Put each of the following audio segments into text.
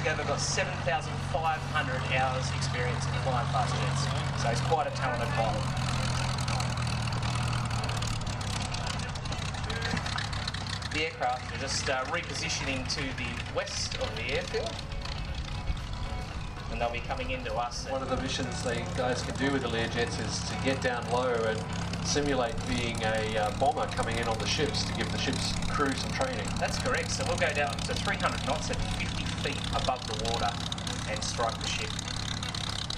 altogether got 7,500 hours experience in flying fast jets. So he's quite a talented pilot. The aircraft are just repositioning to the west of the airfield, and they'll be coming into us. One of the missions the guys can do with the Learjets is to get down low and simulate being a bomber coming in on the ships to give the ship's crew some training. That's correct. So we'll go down to 300 knots at 50 feet above the water and strike the ship.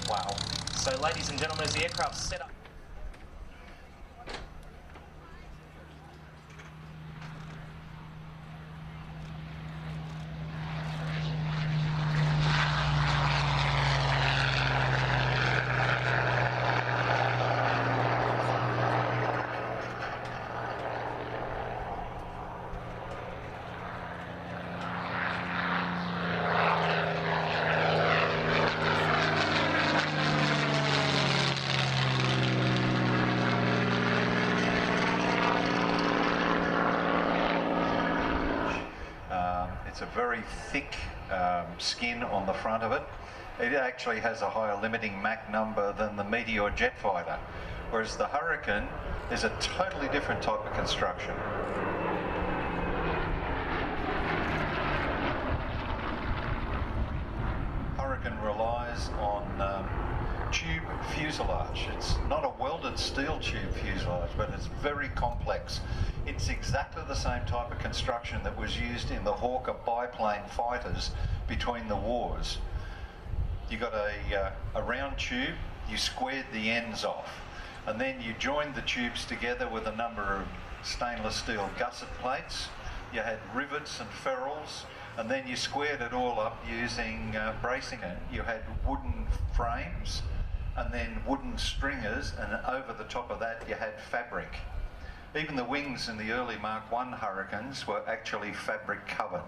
Wow. So ladies and gentlemen, as the aircraft's set up. It's a very thick skin on the front of it. It actually has a higher limiting Mach number than the Meteor jet fighter, whereas the Hurricane is a totally different type of construction. Hurricane relies on tube fuselage. It's not a welded steel tube fuselage, but it's very complex. It's exactly the same type of construction that was used in the Hawker biplane fighters between the wars. You got a round tube, you squared the ends off, and then you joined the tubes together with a number of stainless steel gusset plates. You had rivets and ferrules, and then you squared it all up using bracing. You had wooden frames and then wooden stringers, and over the top of that you had fabric. Even the wings in the early Mark I Hurricanes were actually fabric covered.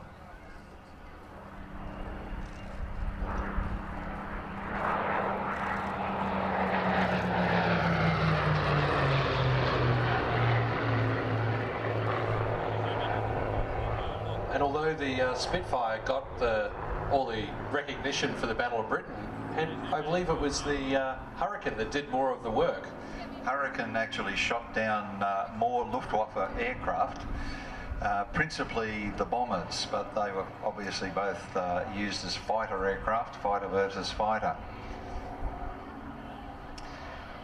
And although the Spitfire got all the recognition for the Battle of Britain, and I believe it was the Hurricane that did more of the work. Hurricane actually shot down more Luftwaffe aircraft, principally the bombers, but they were obviously both used as fighter aircraft, fighter versus fighter.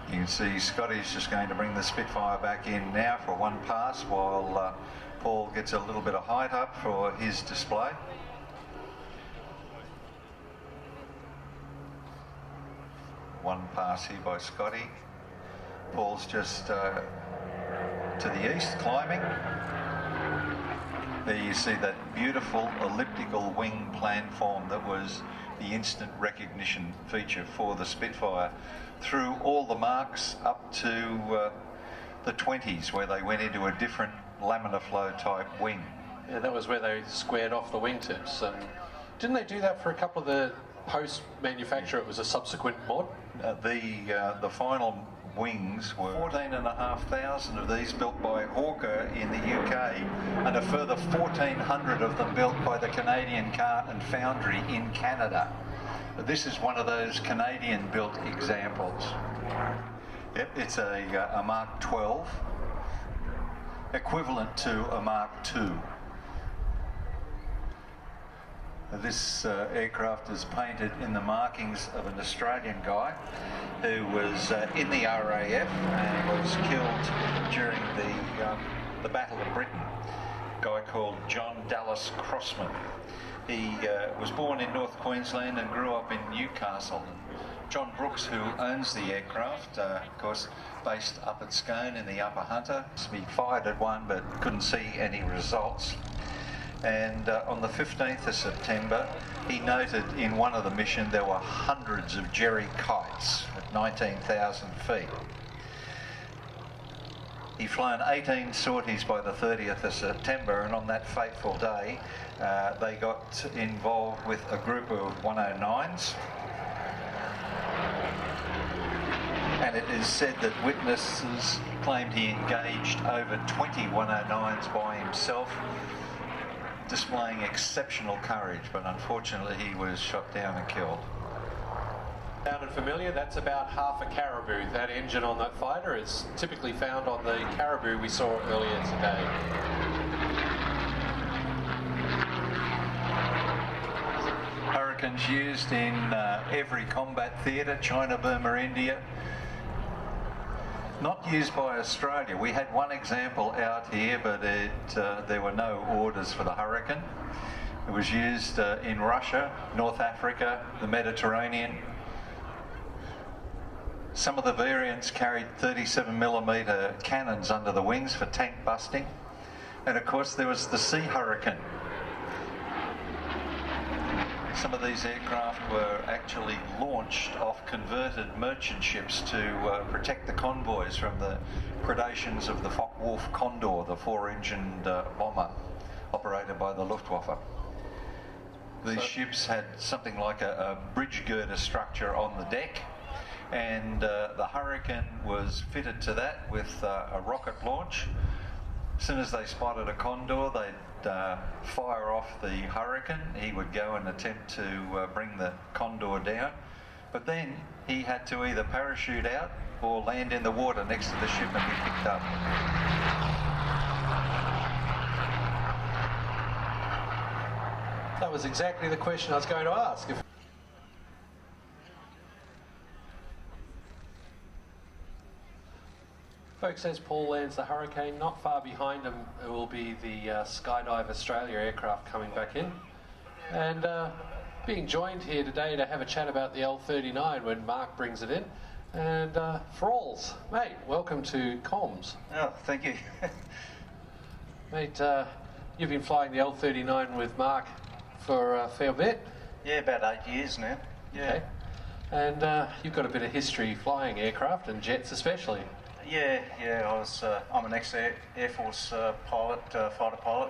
You can see Scotty's just going to bring the Spitfire back in now for one pass while Paul gets a little bit of height up for his display. One pass here by Scotty. Paul's just to the east climbing. There you see that beautiful elliptical wing platform that was the instant recognition feature for the Spitfire through all the marks up to the 20s, where they went into a different laminar flow type wing. Yeah, that was where they squared off the wingtips. And didn't they do that for a couple of the post-manufacture? It was a subsequent mod? The final wings were 14,500 of these built by Hawker in the UK, and a further 1,400 of them built by the Canadian Car and Foundry in Canada. This is one of those Canadian-built examples. Yep, it's a Mark 12, equivalent to a Mark II. This aircraft is painted in the markings of an Australian guy who was in the RAF and was killed during the Battle of Britain. A guy called John Dallas Crossman. He was born in North Queensland and grew up in Newcastle. John Brooks, who owns the aircraft, of course, based up at Scone in the Upper Hunter. He fired at one but couldn't see any results. And on the 15th of September, he noted in one of the missions there were hundreds of Jerry kites at 19,000 feet. He'd flown 18 sorties by the 30th of September, and on that fateful day, they got involved with a group of 109s. And it is said that witnesses claimed he engaged over 20 109s by himself. displaying exceptional courage, but unfortunately he was shot down and killed. Sounded familiar? That's about half a caribou. That engine on that fighter is typically found on the caribou we saw earlier today. Hurricanes used in every combat theatre, China, Burma, India. Not used by Australia. We had one example out here, but there were no orders for the Hurricane. It was used in Russia, North Africa, the Mediterranean. Some of the variants carried 37mm cannons under the wings for tank busting. And of course there was the Sea Hurricane. Some of these aircraft were actually launched off converted merchant ships to protect the convoys from the predations of the Focke-Wulf Condor, the 4-engined bomber operated by the Luftwaffe. These ships had something like a bridge girder structure on the deck, and the Hurricane was fitted to that with a rocket launch. As soon as they spotted a Condor, they'd fire off the Hurricane. He would go and attempt to bring the Condor down, but then he had to either parachute out or land in the water next to the ship and be picked up. That was exactly the question I was going to ask. Folks, as Paul lands the Hurricane, not far behind him will be the Skydive Australia aircraft coming back in. And being joined here today to have a chat about the L39 when Mark brings it in. And Fralls, mate, welcome to Comms. Oh, thank you. Mate, you've been flying the L39 with Mark for a fair bit. Yeah, about 8 years now. Yeah. Okay. And you've got a bit of history flying aircraft and jets especially. Yeah. I'm an ex-Air Force pilot, fighter pilot.